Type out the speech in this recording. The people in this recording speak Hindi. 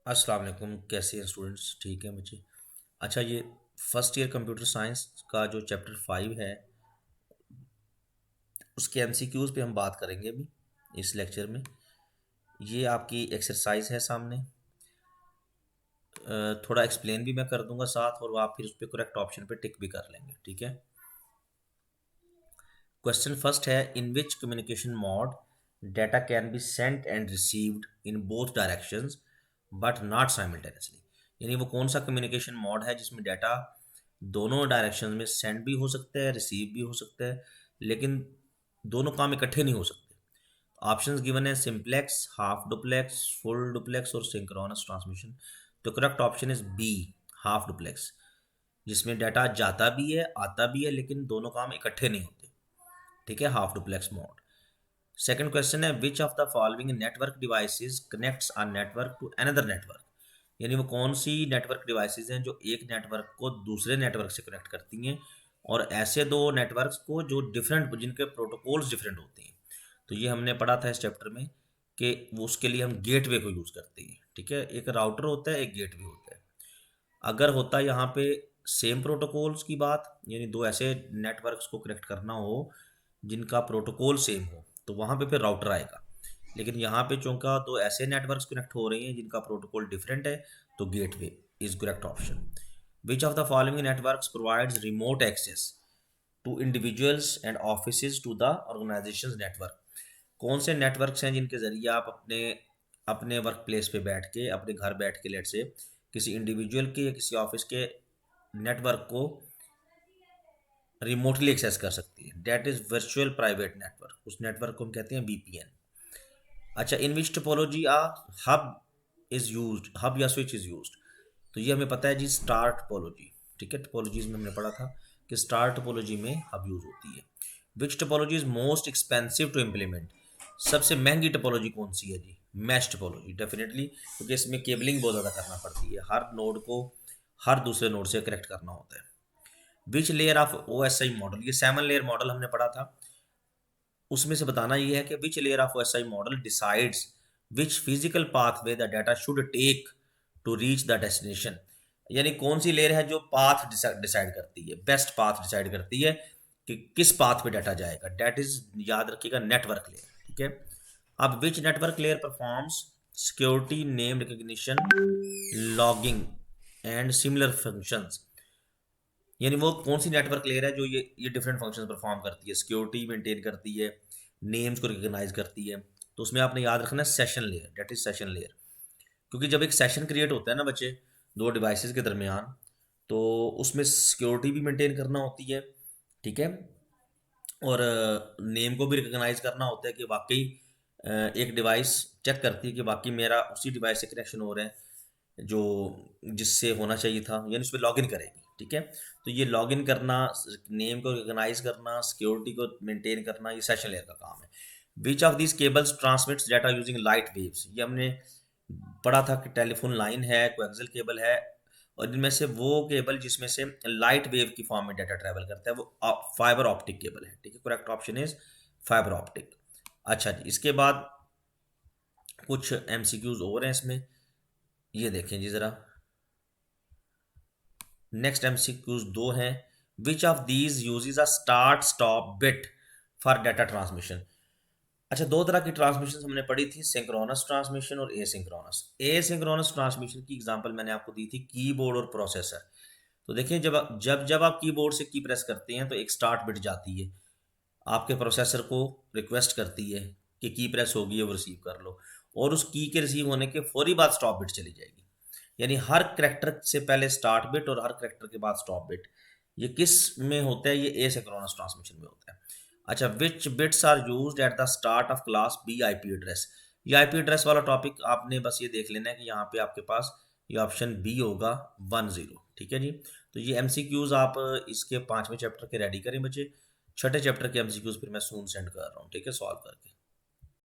अस्सलाम वालेकुम। कैसे हैं स्टूडेंट्स? ठीक है बच्चे। अच्छा, ये फर्स्ट ईयर कंप्यूटर साइंस का जो चैप्टर 5 है उसके एमसीक्यूज़ पे हम बात करेंगे अभी इस लेक्चर में। ये आपकी एक्सरसाइज है सामने। थोड़ा एक्सप्लेन भी मैं कर दूंगा साथ, और आप फिर उस पर करेक्ट ऑप्शन पे टिक भी कर लेंगे। ठीक है। क्वेश्चन फर्स्ट है, in which communication mode data can be sent and received in both directions but not simultaneously. यानी वो कौन सा कम्युनिकेशन मोड है जिसमें डाटा दोनों डायरेक्शन में सेंड भी हो सकता है, रिसीव भी हो सकता है, लेकिन दोनों काम इकट्ठे नहीं हो सकते। ऑप्शंस गिवन है simplex, half duplex, full duplex और सिंक्रोनस ट्रांसमिशन। तो correct option is B, half duplex, जिसमें डाटा जाता भी है आता भी है लेकिन दोनों काम इकट्ठे नहीं होते। ठीक है, half duplex mode. Second question है, which of the following network devices connects a network to another network. यानी वो कौन सी नेटवर्क डिवाइसेस हैं जो एक नेटवर्क को दूसरे नेटवर्क से कनेक्ट करती हैं, और ऐसे दो नेटवर्क्स को जो डिफरेंट, जिनके प्रोटोकॉल्स डिफरेंट होते हैं। तो ये हमने पढ़ा था इस चैप्टर में कि वो उसके लिए हम गेटवे को यूज़ करते हैं। ठीक है, एक राउटर होता है, एक गेटवे होता है। अगर होता यहाँ पे सेम प्रोटोकॉल्स की बात, यानी दो ऐसे नेटवर्क्स को कनेक्ट करना हो जिनका प्रोटोकॉल सेम हो, तो वहाँ पे फिर राउटर आएगा। लेकिन यहाँ पे चूंकि दो ऐसे नेटवर्क्स कनेक्ट हो रहे हैं जिनका प्रोटोकॉल डिफरेंट है, तो gateway is correct option. Which of the following networks provides remote access to individuals and offices to the organization network. कौन से नेटवर्क्स हैं जिनके ज़रिए आप अपने अपने वर्क प्लेस पे बैठ के, अपने घर बैठ के, लेट से किसी इंडिविजुअल के या किसी ऑफिस के नेटवर्क को रिमोटली एक्सेस कर सकती है। That is virtual private network. उस नेटवर्क को हम कहते हैं वीपीएन। अच्छा, in which topology a hub is used, hub या स्विच इज यूज्ड। तो ये हमें पता है जी, स्टार टोपोलॉजी। ठीक है, टोपोलॉजीज में हमने पढ़ा था कि स्टार टोपोलॉजी में हब यूज होती है। Which topology is most expensive to implement. सबसे महंगी टोपोलॉजी कौन सी है जी? मैश टोपोलॉजी, डेफिनेटली, क्योंकि इसमें केबलिंग बहुत ज़्यादा करना पड़ती है, हर नोड को हर दूसरे नोड से कनेक्ट करना होता है। विच लेयर ऑफ ओएसआई मॉडल, ये 7 लेयर मॉडल हमने पढ़ा था, उसमें से बताना ये है कि which layer of OSI model decides which physical pathway the data should take to reach the destination. यानी कौन सी लेयर है जो पाथ डिसाइड करती है, बेस्ट पाथ डिसाइड करती है कि किस पाथ पे डाटा जाएगा। डेट इज, याद रखिएगा, नेटवर्क लेयर। ठीक है। अब which network layer performs security, name recognition, logging and similar functions. यानी वो कौन सी नेटवर्क लेयर है जो ये डिफरेंट फंक्शंस परफॉर्म करती है, सिक्योरिटी मेंटेन करती है, नेम्स को रिकॉग्नाइज करती है। तो उसमें आपने याद रखना है session layer, that is session layer. क्योंकि जब एक सेशन क्रिएट होता है ना बच्चे, दो डिवाइसेस के दरमियान, तो उसमें सिक्योरिटी भी मेंटेन करना होती है। ठीक है। और नेम को भी रिकॉग्नाइज करना होता है कि वाकई एक डिवाइस चेक करती है कि वाकई मेरा उसी डिवाइस से कनेक्शन हो रहा है जो जिससे होना चाहिए था, यानी उस पर लॉग इन करेगी। ठीक है। तो ये लॉग इन करना, नेम को रिकॉग्नाइज करना, सिक्योरिटी को मेंटेन करना, ये सेशन लेयर का काम है। Which of this cables transmits data using light waves. ये हमने पढ़ा था कि टेलीफोन लाइन है, कोएक्सियल केबल है, और इनमें से वो केबल जिसमें से लाइट वेव की फॉर्म में डाटा ट्रैवल करता है वो फाइबर ऑप्टिक केबल है। ठीक है, correct option is fibre optic. अच्छा जी, इसके बाद कुछ एमसीक्यूज और हैं इसमें, ये देखें जी ज़रा। नेक्स्ट एमसीक्यूज दो हैं। Which of these uses a start stop bit for data transmission. अच्छा, दो तरह की ट्रांसमिशन हमने पढ़ी थी, सिंक्रोनस ट्रांसमिशन और एसिंक्रोनस। एसिंक्रोनस ट्रांसमिशन की एग्जांपल मैंने आपको दी थी कीबोर्ड और प्रोसेसर। तो देखिए, जब आप कीबोर्ड से की प्रेस करते हैं तो एक स्टार्ट बिट जाती है, आपके प्रोसेसर को रिक्वेस्ट करती है कि की प्रेस होगी है, वो रिसीव कर लो, और उस की के रिसीव होने के फौरी बाद स्टॉप बिट चली जाएगी। यानी हर करेक्टर से पहले स्टार्ट बिट और हर करेक्टर के बाद स्टॉप बिट। ये किस में होता है? ये एसिंक्रोनस ट्रांसमिशन में होता है। अच्छा, which bits are used at the start of class B IP address. ये आईपी एड्रेस वाला टॉपिक आपने बस ये देख लेना है कि यहाँ पे आपके पास ये ऑप्शन बी होगा 10। ठीक है जी। तो ये एमसीक्यूज आप इसके 5वें चैप्टर के रेडी करें बच्चे। छठे चैप्टर के एमसीक्यूज फिर मैं सून सेंड कर रहा हूँ, ठीक है, सॉल्व करके।